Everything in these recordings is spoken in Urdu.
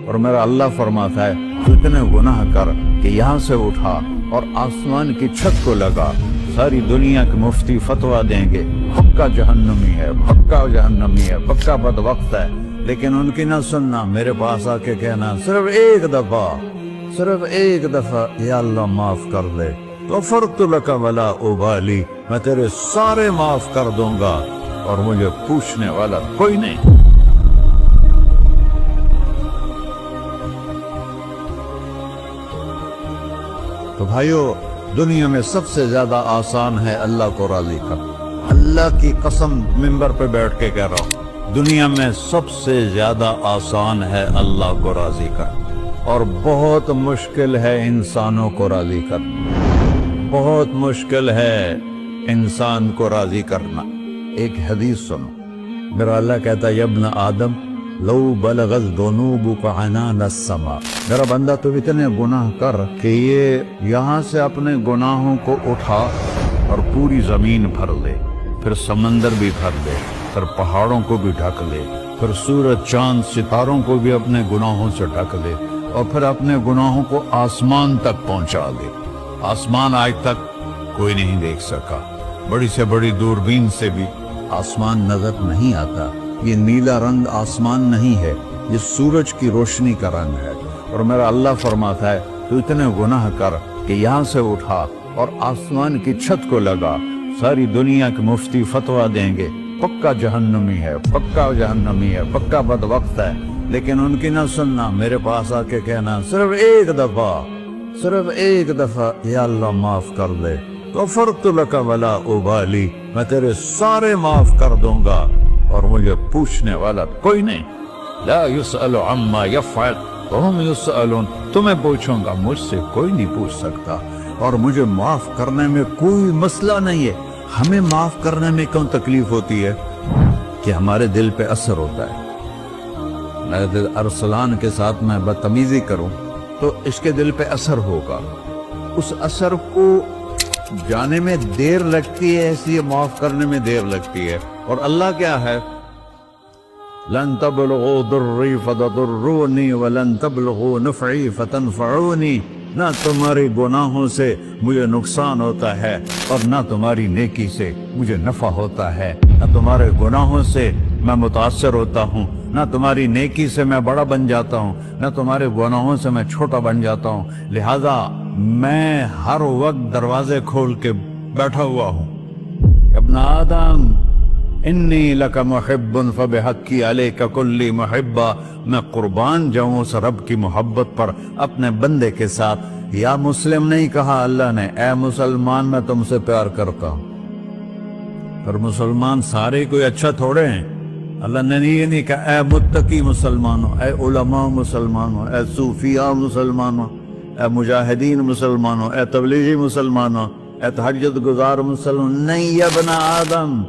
اور میرا اللہ فرماتا ہے تو اتنے گناہ کر کہ یہاں سے اٹھا اور آسمان کی چھت کو لگا، ساری دنیا کے مفتی فتویٰ دیں گے پکا جہنمی ہے، پکا جہنمی ہے، پکا بدبخت ہے، لیکن ان کی نہ سننا، میرے پاس آ کے کہنا صرف ایک دفعہ یا اللہ معاف کر دے، غفرت لک ولا ابالی، میں تیرے سارے معاف کر دوں گا اور مجھے پوچھنے والا کوئی نہیں۔ تو بھائیو، دنیا میں سب سے زیادہ آسان ہے اللہ کو راضی کرنا، اللہ کی قسم منبر پہ بیٹھ کے کہہ رہا ہوں، دنیا میں سب سے زیادہ آسان ہے اللہ کو راضی کرنا، اور بہت مشکل ہے انسانوں کو راضی کرنا، بہت مشکل ہے انسان کو راضی کرنا۔ ایک حدیث سنو، میرا اللہ کہتا ہے یا ابن آدم لو بلغت ذنوبک عنان السماء، میرا بندہ تو اتنے گناہ کر کہ یہ یہاں سے اپنے گناہوں کو اٹھا اور پوری زمین بھر لے، پھر سمندر بھی بھر لے، پھر پہاڑوں کو بھی ڈھک لے، پھر سورج چاند ستاروں کو بھی اپنے گناہوں سے ڈھک لے، اور پھر اپنے گناہوں کو آسمان تک پہنچا دے۔ آسمان آج تک کوئی نہیں دیکھ سکا، بڑی سے بڑی دوربین سے بھی آسمان نظر نہیں آتا۔ یہ نیلا رنگ آسمان نہیں ہے، یہ سورج کی روشنی کا رنگ ہے۔ اور میرا اللہ فرماتا ہے تو اتنے گناہ کر کہ یہاں سے اٹھا اور آسمان کی چھت کو لگا، ساری دنیا کے مفتی فتویٰ دیں گے پکا جہنمی ہے، پکا جہنمی ہے، پکا بدبخت ہے، لیکن ان کی نہ سننا، میرے پاس آ کے کہنا صرف ایک دفعہ یا اللہ معاف کر دے، غفرت لک ولا ابالی، میں تیرے سارے معاف کر دوں گا اور مجھے پوچھنے والا کوئی نہیں۔ لا يسأل عما يفعل وهم يسألون، تمہیں پوچھوں گا، مجھ سے کوئی نہیں پوچھ سکتا، اور مجھے معاف کرنے میں کوئی مسئلہ نہیں ہے۔ ہمیں معاف کرنے میں کیوں تکلیف ہوتی ہے؟ کہ ہمارے دل پہ اثر ہوتا ہے۔ میرے دل ارسلان کے ساتھ میں بدتمیزی کروں تو اس کے دل پہ اثر ہوگا، اس اثر کو جانے میں دیر لگتی ہے، اس لیے معاف کرنے میں دیر لگتی ہے۔ اور اللہ کیا ہے؟ لن تبلغوا ضري فتضروني ولن تبلغوا نفعي فتنفعوني، نہ تمہاری گناہوں سے مجھے نقصان ہوتا ہے اور نہ تمہاری نیکی سے مجھے نفع ہوتا ہے، نہ تمہارے گناہوں سے میں متاثر ہوتا ہوں، نہ تمہاری نیکی سے میں بڑا بن جاتا ہوں، نہ تمہارے گناہوں سے میں چھوٹا بن جاتا ہوں، لہذا میں ہر وقت دروازے کھول کے بیٹھا ہوا ہوں۔ ابن آدم انی لک محب فبحقی علیک کلی محبہ، میں قربان جاؤں اس رب کی محبت پر اپنے بندے کے ساتھ۔ یا مسلم نہیں کہا اللہ نے، اے مسلمان میں تم سے پیار کرتا ہوں۔ پر مسلمان سارے کوئی اچھا تھوڑے ہیں، اللہ نے یہ نہیں کہا اے متقی مسلمانوں، اے علماء مسلمانوں، اے صوفیاء مسلمانوں، اے مجاہدین مسلمانوں، اے تبلیغی مسلمانوں، اے تہجد گزار مسلمان، نہیں یا ابن آدم،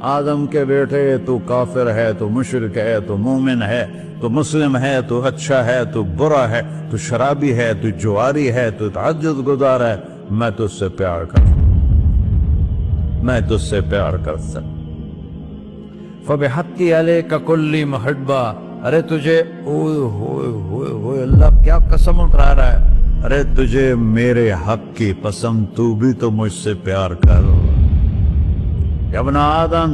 آدم کے بیٹے، تو کافر ہے، تو مشرک ہے، تو مومن ہے، تو مسلم ہے، تو اچھا ہے، تو برا ہے، تو شرابی ہے، تو جواری ہے، تو تہجد گزار ہے، میں تجھ سے پیار کرتا ہوں، میں تجھ سے پیار کرتا ہوں۔ فَبِحَقِّ عَلَيْكَ كُلِّ مُحِبَّةٍ، ارے تجھے ہوئے اللہ کیا قسم اٹھا رہا ہے، ارے تجھے میرے حق کی قسم، تو بھی تو مجھ سے پیار کر۔ یا ابن آدم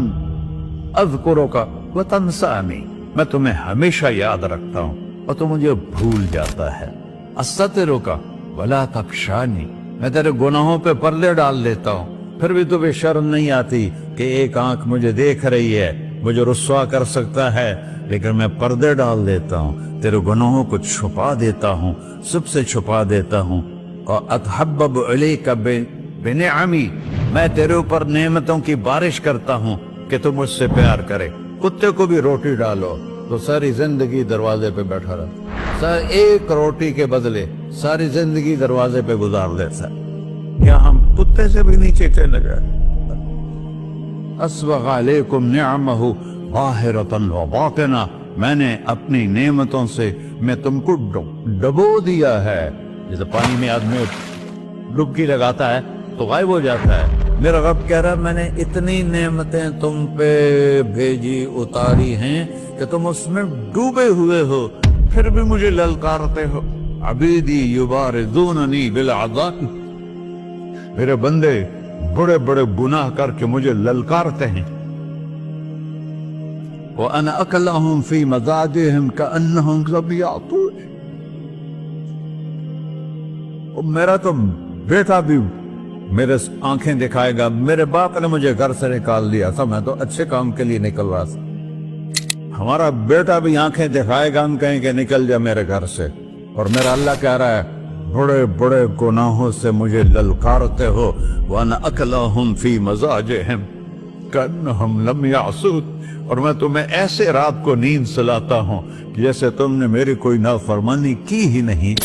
اذکرک وتنسانی، میں تمہیں ہمیشہ یاد رکھتا ہوں اور تو مجھے بھول جاتا ہے۔ استترک ولا تخشانی، میں تیرے گناہوں پہ پردے ڈال دیتا ہوں، پھر بھی تمہیں شرم نہیں آتی کہ ایک آنکھ مجھے دیکھ رہی ہے، مجھے رسوا کر سکتا ہے، لیکن میں پردے ڈال دیتا ہوں، تیرے گناہوں کو چھپا دیتا ہوں، سب سے چھپا دیتا ہوں۔ اور اتحبب الیک بنعمی، میں تیرے اوپر نعمتوں کی بارش کرتا ہوں کہ تو مجھ سے پیار کرے۔ کتے کو بھی روٹی ڈالو تو ساری زندگی دروازے پہ بیٹھا رہتا، ایک روٹی کے بدلے ساری زندگی دروازے پہ گزار دیتا، کیا ہم کتے سے بھی نیچے چلے گئے؟ اسبغ علیکم نعمہ ظاہرۃ و باطنہ، میں نے اپنی نعمتوں سے میں تم کو ڈبو دیا ہے، جیسے پانی میں آدمی ڈبکی لگاتا ہے تو غائب ہو جاتا ہے۔ میرا رب کہہ رہا ہے میں نے اتنی نعمتیں تم پہ بھیجی اتاری ہیں کہ تم اس میں ڈوبے ہوئے ہو، پھر بھی مجھے للکارتے ہو. عبیدی یبارزوننی بالعذاب، میرے بندے بڑے بڑے گناہ کر کے مجھے للکارتے ہیں. وَأَنَا أَكْلَهُمْ فِي مَزَاجِهِمْ كَأَنَّهُمْ ظَبِيَّةٌ. میرا تو بیٹا بھی میرے آنکھیں دکھائے گا. میرے باپ نے مجھے گھر سے نکال دیا تھا، میں تو اچھے کام کے لیے نکل رہا تھا. ہمارا بیٹا بھی آنکھیں دکھائے گا، ہم کہیں کہ نکل جا میرے گھر سے. اور میرا اللہ کہہ رہا ہے بڑے بڑے گناہوں سے مجھے للکارتے ہو. وَأَنَا أَكْلَهُمْ فِي مَزَاجِهِمْ كَأَنَّهُمْ لَمْ يَعْصُونِ. اور میں تمہیں ایسے رات کو نیند سلاتا ہوں جیسے تم نے میری کوئی نافرمانی کی ہی نہیں.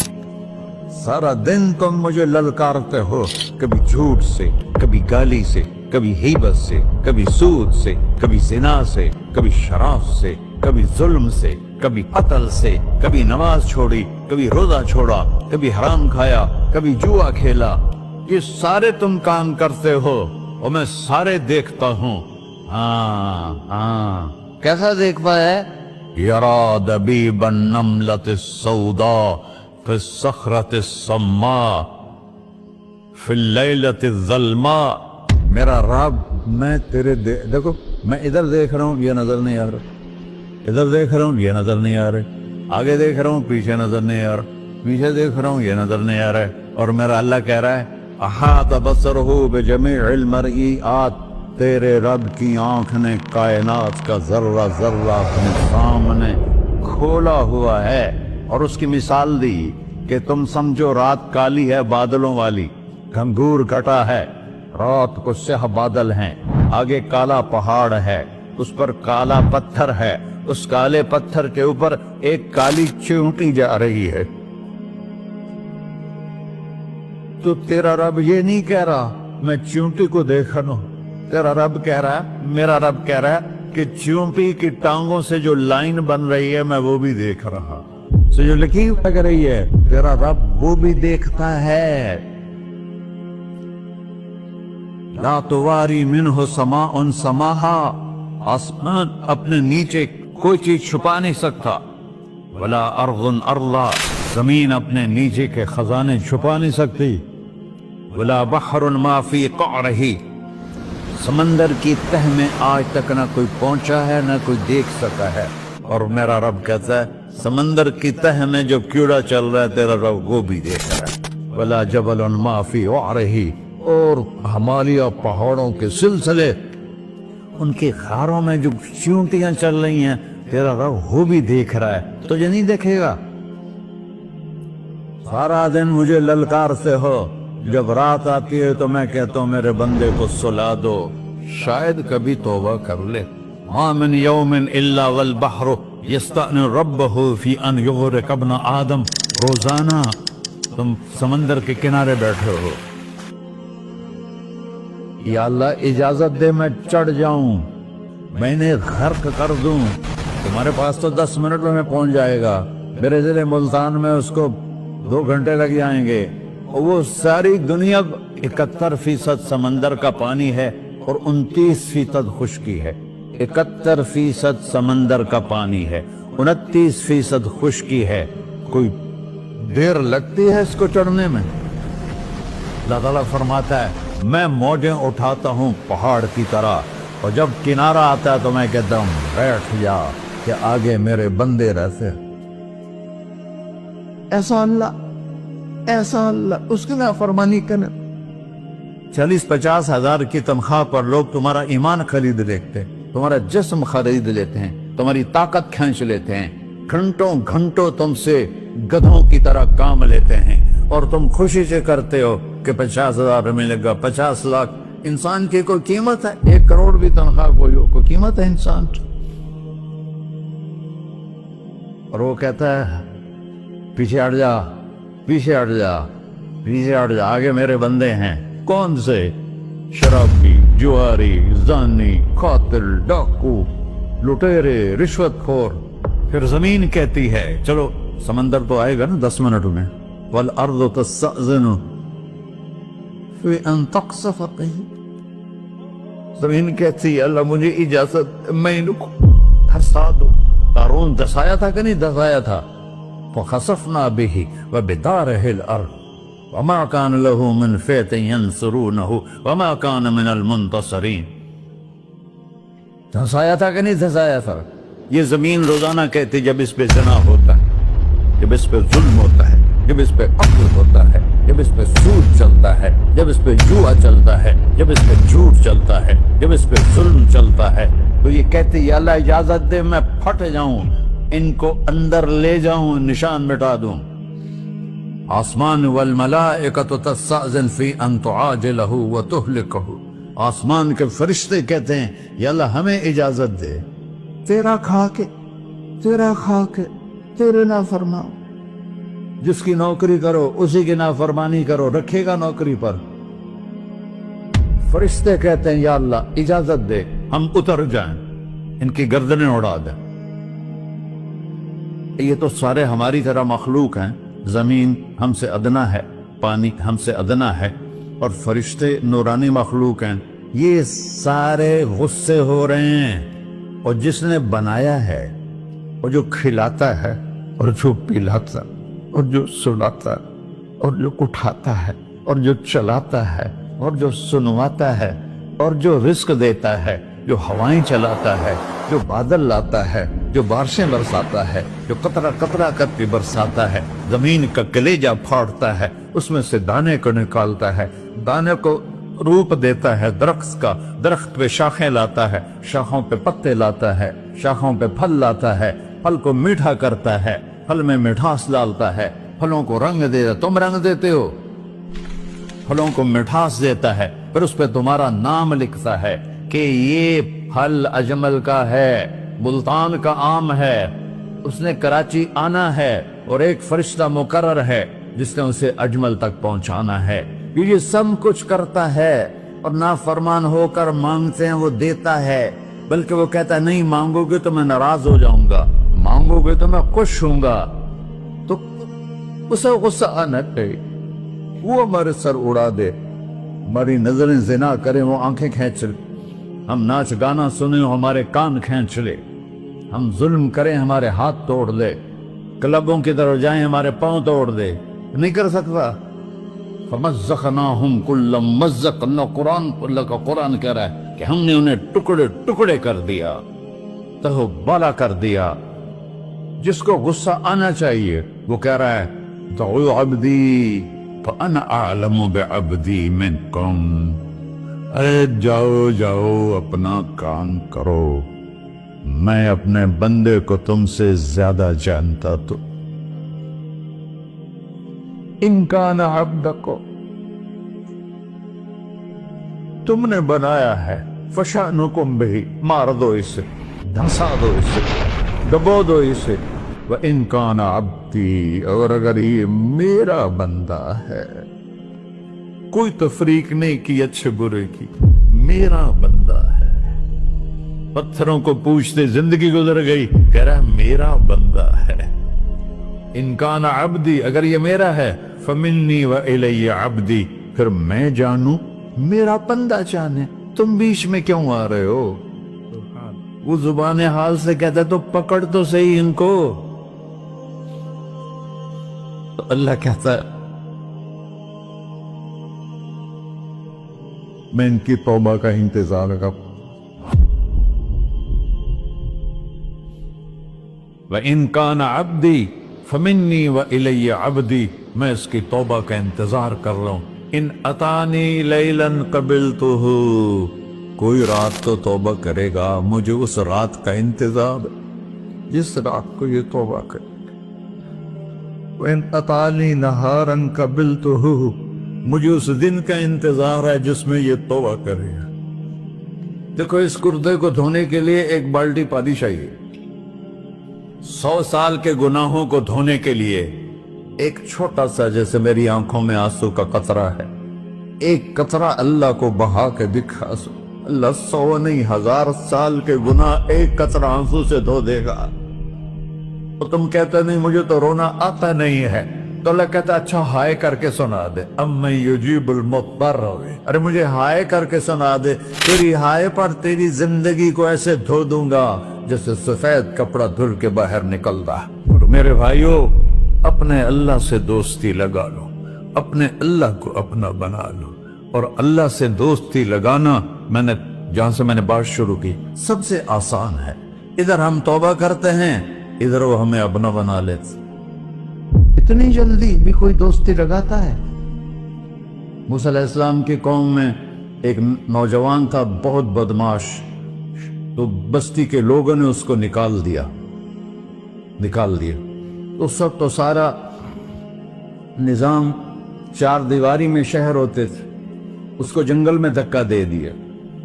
سارا دن تم مجھے للکارتے ہو، کبھی جھوٹ سے، کبھی گالی سے، کبھی غیبت سے، کبھی سود سے، کبھی زنا سے، کبھی شراب سے، کبھی ظلم سے، کبھی قتل سے، کبھی نماز چھوڑی، کبھی روزہ چھوڑا، کبھی حرام کھایا، کبھی جوا کھیلا. یہ سارے تم کام کرتے ہو اور میں سارے دیکھتا ہوں. کیسا دیکھ پایا؟ یرا دبیب النملۃ السوداء فی الصخرۃ الصماء فی اللیلۃ الظلماء. میرا رب میں تیرے دیکھو، میں ادھر دیکھ رہا ہوں، یہ نظر نہیں آ رہا. ادھر دیکھ رہا ہوں، یہ نظر نہیں آ رہے. آگے دیکھ رہا ہوں، پیچھے نظر نہیں آ رہا. پیچھے دیکھ رہا ہوں، یہ نظر نہیں آ رہا ہے. اور میرا اللہ کہہ رہا ہے احاط بصرہ بجمیع المرئیات. تیرے رب کی آنکھ نے کائنات کا ذرہ ذرہ اپنے سامنے کھولا ہوا ہے. اور اس کی مثال دی کہ تم سمجھو رات کالی ہے بادلوں والی، گھنگور گھٹا ہے، رات کو سیاہ بادل ہیں، آگے کالا پہاڑ ہے، اس پر کالا پتھر ہے، اس کالے پتھر کے اوپر ایک کالی چیونٹی جا رہی ہے. تو تیرا رب یہ نہیں کہہ رہا میں چیونٹی کو دیکھ رہا ہوں. تیرا رب کہہ رہا ہے، میرا رب کہہ رہا ہے کہ چیونٹی کی ٹانگوں سے جو لائن بن رہی ہے میں وہ بھی دیکھ رہا. جو لکیر لگ رہی ہے تیرا رب وہ بھی دیکھتا ہے. لا تواری منہ سماء سماہا. آسمان اپنے نیچے کوئی چیز چھپا نہیں سکتا. ولا ارض ارضا. زمین اپنے نیچے کے خزانے چھپا نہیں سکتی. ولا بحر ما فی قعرہ. سمندر کی تہ میں آج تک نہ کوئی پہنچا ہے نہ کوئی دیکھ سکا ہے. اور میرا رب کہتا ہے سمندر کی تہ میں جو کیڑا چل رہا ہے تیرا رب وہ بھی دیکھ رہا ہے. ولا جبل ما فی وعرہ. اور ہمالیہ پہاڑوں کے سلسلے، ان کی غاروں میں جو چیونٹیاں چل رہی ہیں تیرا رب وہ بھی دیکھ رہا ہے. تجھے نہیں دیکھے گا؟ سارا دن مجھے للکارتے ہو، جب رات آتی ہے تو میں کہتا ہوں میرے بندے کو سلا دو، شاید کبھی توبہ کر لے. ما من یوم الا والبحر یستأن ربہ فی ان یغرق ابن آدم. روزانہ تم سمندر کے کنارے بیٹھے ہو، یا اللہ اجازت دے میں چڑھ جاؤں، میں انہیں غرق کر دوں. تمہارے پاس تو 10 منٹ میں پہنچ جائے گا، میرے ضلع ملتان میں اس کو 2 گھنٹے لگ جائیں گے. وہ ساری دنیا 71% سمندر کا پانی ہے اور 29% خشکی ہے. 71% سمندر کا پانی ہے، 29% خشکی ہے. کوئی دیر لگتی ہے اس کو چڑھنے میں؟ اللہ تعالیٰ فرماتا ہے میں موجیں اٹھاتا ہوں پہاڑ کی طرح، اور جب کنارہ آتا ہے تو میں کہتا ہوں بیٹھ جا کہ آگے میرے بندے رہتے. ایسا اللہ اس کی نافرمانی کرنے. 40-50 ہزار کی تنخواہ پر لوگ تمہارا ایمان خرید لیتے ہیں، تمہارا جسم خرید لیتے ہیں، تمہاری طاقت کھینچ لیتے ہیں، گھنٹوں گھنٹوں تم سے گدھوں کی طرح کام لیتے ہیں، اور تم خوشی سے کرتے ہو کہ 50,000 ملے گا، 50 لاکھ. انسان کی کوئی قیمت ہے؟ 1 کروڑ بھی تنخواہ کوئی قیمت ہے انسان؟ اور وہ کہتا ہے پیچھے ہٹ جا، پیچھے ہٹ جا، پیچھے ہٹ جا، آگے میرے بندے ہیں. کون سے؟ شرابی، جواری، زانی، قاتل، ڈاکو، لٹیرے، رشوت خور. پھر زمین کہتی ہے چلو سمندر تو آئے گا نا 10 منٹ میں. والارض تستأذن فی ان تقصف قیل. زمین کہتی ہے اللہ مجھے اجازت، میں ان کو دھسا دو. قارون دھسایا تھا کہ نہیں دھسایا تھا؟ فخسفنا به وبداره الأرض وما كان له من فئة ينصرونه وما كان من المنتصرين. دھنسایا تھا کہ نہیں دھنسایا تھا؟ یہ زمین روزانہ کہتی جب اس پہ زنا ہوتا ہے، جب اس پہ ظلم ہوتا ہے، جب اس پہ قتل ہوتا ہے، جب اس پہ سود چلتا ہے، جب اس پہ جوا چلتا ہے، جب اس پہ جھوٹ چلتا ہے، جب اس پہ ظلم چلتا ہے، تو یہ کہتے یا اللہ اجازت دے میں پھٹ جاؤں، ان کو اندر لے جاؤں، نشان مٹا دوں. آسمان والملائکۃ تستأذن فی ان تعاجلہ وتہلکہ. آسمان کے فرشتے کہتے ہیں یا اللہ ہمیں اجازت دے، تیرا کھا کے تیرے نافرمان، جس کی نوکری کرو اسی کی نافرمانی کرو، رکھے گا نوکری پر. فرشتے کہتے ہیں یا اللہ اجازت دے ہم اتر جائیں، ان کی گردنیں اڑا دیں. یہ تو سارے ہماری طرح مخلوق ہیں. زمین ہم سے ادنا ہے، پانی ہم سے ادنا ہے، اور فرشتے نورانی مخلوق ہیں. یہ سارے غصے ہو رہے ہیں، اور جس نے بنایا ہے، اور جو کھلاتا ہے، اور جو پلاتا، اور جو سلاتا، اور جو اٹھاتا ہے، اور جو چلاتا ہے، اور جو سنواتا ہے، اور جو رزق دیتا ہے، جو ہوائیں چلاتا ہے، جو بادل لاتا ہے، جو بارشیں برساتا ہے، جو قطرہ قطرہ کر کے برساتا ہے، زمین کا کلیجہ پھاڑتا ہے، اس میں سے دانے کو نکالتا ہے، دانے کو روپ دیتا ہے درخت کا، درخت پہ شاخیں لاتا ہے، شاخوں پہ پتے لاتا ہے، شاخوں پہ پھل لاتا ہے، پھل کو میٹھا کرتا ہے، پھل میں مٹھاس ڈالتا ہے، پھلوں کو رنگ دیتا. تم رنگ دیتے ہو، پھلوں کو مٹھاس دیتا ہے، پھر اس پہ تمہارا نام لکھتا ہے کہ یہ پھل اجمل کا ہے، ملتان کا آم ہے، اس نے کراچی آنا ہے، اور ایک فرشتہ مقرر ہے جس نے اسے اجمل تک پہنچانا ہے. یہ سب کچھ کرتا ہے، اور نافرمان ہو کر مانگتے ہیں وہ دیتا ہے، بلکہ وہ کہتا ہے نہیں مانگو گے تو میں ناراض ہو جاؤں گا، مانگو گے تو میں خوش ہوں گا. تو اسے غصہ آنا چاہیے، وہ ہمارے سر اڑا دے، ہماری نظریں زنا کریں وہ آنکھیں کھینچ لے، ہم ناچ گانا سنیں ہمارے کان کھینچ لے، ہم ظلم کریں ہمارے ہاتھ توڑ لے، کلبوں کی طرف جائیں ہمارے پاؤں توڑ دے. نہیں کر سکتا. فَمَزَّقْنَاهُمْ كُلَّ مَزَّقٍ. اللہ کا قرآن کہہ رہا ہے کہ ہم نے انہیں ٹکڑے ٹکڑے کر دیا، تہو بالا کر دیا. جس کو غصہ آنا چاہیے وہ کہہ رہا ہے دعوا عبدی فَأَنَا أَعْلَمُ بِعَبْدِي مِنْكُمْ. ارے جاؤ جاؤ اپنا کام کرو، میں اپنے بندے کو تم سے زیادہ جانتا. تو ان کان عبدکو، تم نے بنایا ہے، فشانکم بہی، مار دو اسے، دھنسا دو اسے، دبو دو اسے. وَإِن كَانَ عَبْدِي، اور اگر یہ میرا بندہ ہے، کوئی تفریق نہیں کی اچھے برے کی، میرا بندہ ہے. پتھروں کو پوچھتے زندگی گزر گئی، کہہ رہا ہے میرا بندہ ہے. ان کان عبدی، اگر یہ میرا ہے، فمنی وإلی عبدی، پھر میں جانوں میرا بندہ جانے. تم بیچ میں کیوں آ رہے ہو؟ وہ زبان حال سے کہتا ہے تو پکڑ تو صحیح ان کو. تو اللہ کہتا ہے میں ان کی توبہ کا انتظار کروں. وَإِن كَانَ عَبْدِي فَمِنِّي وَإِلَيَّ عَبْدِي، میں اس کی توبہ کا انتظار کر رہا ہوں. ان اتانی لیلاً قبلتہ، کوئی رات تو توبہ کرے گا، مجھے اس رات کا انتظار جس رات کو یہ توبہ کرے. وَإِنْ أَتَانِي نَهَارًا قَبِلْتُهُ، مجھے اس دن کا انتظار ہے جس میں یہ توبہ کرے گا. دیکھو اس کردے کو دھونے کے لیے ایک بالٹی پانی چاہیے. 100 سال کے گناہوں کو دھونے کے لیے ایک چھوٹا سا، جیسے میری آنکھوں میں آنسو کا قطرہ ہے، ایک قطرہ اللہ کو بہا کے دکھا سو، اللہ 100 نہیں 1000 سال کے گناہ ایک قطرہ آنسو سے دھو دے گا. تو تم کہتے نہیں مجھے تو رونا آتا نہیں ہے، تو اللہ کہتا اچھا ہائے کر کے سنا دے. اَمَّن يُجِيبُ الْمُضْطَرَّ، ارے مجھے ہائے کر کے سنا دے، تیری ہائے پر تیری زندگی کو ایسے دھو دوں گا جیسے سفید کپڑا دھل کے باہر نکل رہا. میرے بھائیو، اپنے اللہ سے دوستی لگا لو، اپنے اللہ کو اپنا بنا لو. اور اللہ سے دوستی لگانا جہاں سے میں نے بات شروع کی سب سے آسان ہے. ادھر ہم توبہ کرتے ہیں، ادھر وہ ہمیں اپنا بنا لیتے. اتنی جلدی بھی کوئی دوستی لگاتا ہے؟ موسیٰ علیہ السلام کی قوم میں ایک نوجوان تھا بہت بدماش، تو بستی کے لوگوں نے اس کو نکال دیا. تو سب تو سارا نظام 4 دیواری میں شہر ہوتے تھے، اس کو جنگل میں دھکا دے دیا.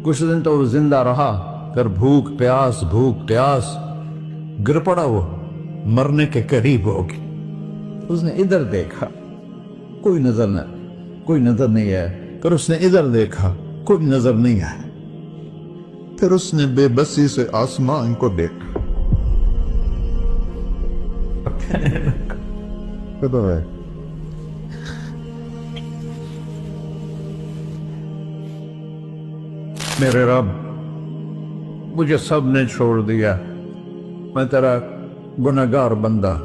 کچھ دن تو وہ زندہ رہا، پھر بھوک پیاس گر پڑا، وہ مرنے کے قریب ہو گئی. اس نے ادھر دیکھا، کوئی نظر نہیں آیا. پھر اس نے ادھر دیکھا، کوئی نظر نہیں آیا. پھر اس نے بے بسی سے آسمان کو دیکھا. میرے رب، مجھے سب نے چھوڑ دیا، میں تیرا گناہگار بندہ.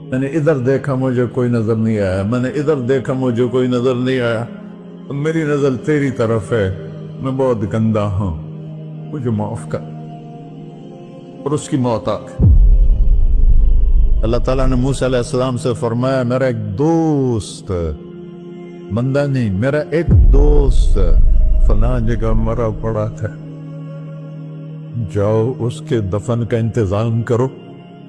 میں نے ادھر دیکھا، مجھے کوئی نظر نہیں آیا. میں نے ادھر دیکھا، مجھے کوئی نظر نہیں آیا. میری نظر تیری طرف ہے، میں بہت گندا ہوں، مجھے معاف کر. اور اس کی موت آ گئی. اللہ تعالیٰ نے موسیٰ علیہ السلام سے فرمایا، میرا ایک دوست، بندہ نہیں، میرا ایک دوست فلاں جگہ مرا پڑا تھا، جاؤ اس کے دفن کا انتظام کرو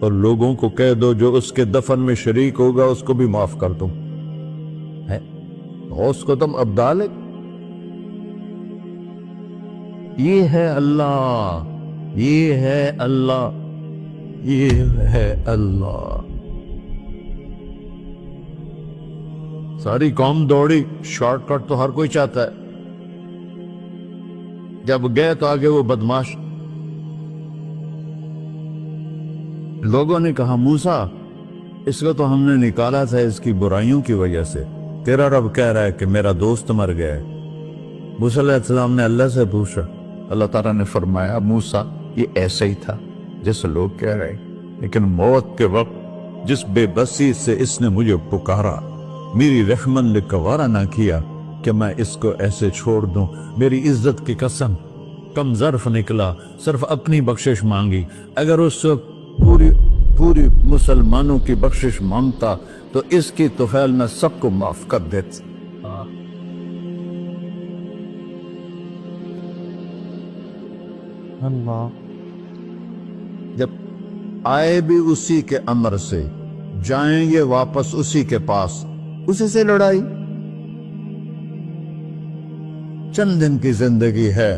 اور لوگوں کو کہہ دو جو اس کے دفن میں شریک ہوگا اس کو بھی معاف کر دو. اس کو تم ابدال ہے. یہ ہے اللہ، یہ ہے اللہ، یہ ہے اللہ. ساری قوم دوڑی، شارٹ کٹ تو ہر کوئی چاہتا ہے. جب گئے تو آگے وہ بدماش. لوگوں نے کہا، موسیٰ اس کو تو ہم نے نکالا تھا اس کی برائیوں کی وجہ سے، تیرا رب کہہ رہا ہے کہ میرا دوست مر گیا ہے. موسیٰ علیہ السلام نے اللہ سے پوچھا. اللہ تعالیٰ نے فرمایا، موسیٰ یہ ایسا ہی تھا جیسے لوگ کہہ رہے، لیکن موت کے وقت جس بے بسی سے اس نے مجھے پکارا، میری رحمن نے گوارا نہ کیا کہ میں اس کو ایسے چھوڑ دوں. میری عزت کی قسم، کم ظرف نکلا، صرف اپنی بخشش مانگی. اگر اس پوری مسلمانوں کی بخشش مانگتا تو اس کی طفیل میں سب کو معاف کر دیتا. اللہ جب آئے بھی اسی کے امر سے، جائیں گے واپس اسی کے پاس، اسی سے لڑائی. چند دن کی زندگی ہے،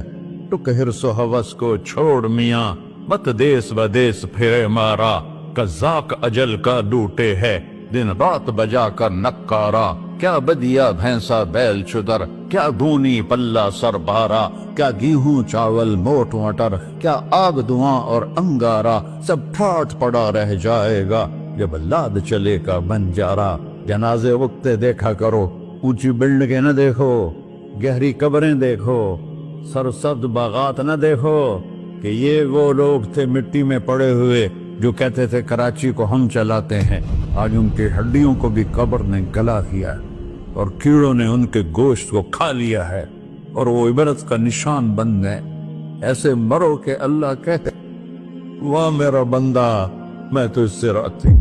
تو حرص و ہوس کو چھوڑ میاں، مت دیس بدیس پھرے مارا. قزاق اجل کا لوٹے ہے، دن رات بجا کر نکارا. کیا بدیا بھینسا بیل چدر، کیا گونی پلہ سر بارا. کیا گیہوں چاول موٹ مٹر، کیا آگ دھواں اور انگارا. سب ٹھاٹ پڑا رہ جائے گا جب لاد چلے کا بنجارا. جنازے وقتے دیکھا کرو، اونچی بلڈنگیں نہ دیکھو، گہری قبریں دیکھو، سرسبز باغات نہ دیکھو کہ یہ وہ لوگ تھے مٹی میں پڑے ہوئے جو کہتے تھے کراچی کو ہم چلاتے ہیں. آج ان کی ہڈیوں کو بھی قبر نے گلا کیا اور کیڑوں نے ان کے گوشت کو کھا لیا ہے اور وہ عبرت کا نشان بن گئے. ایسے مرو کہ اللہ کہتے، واہ میرا بندہ، میں تو اس سے راضی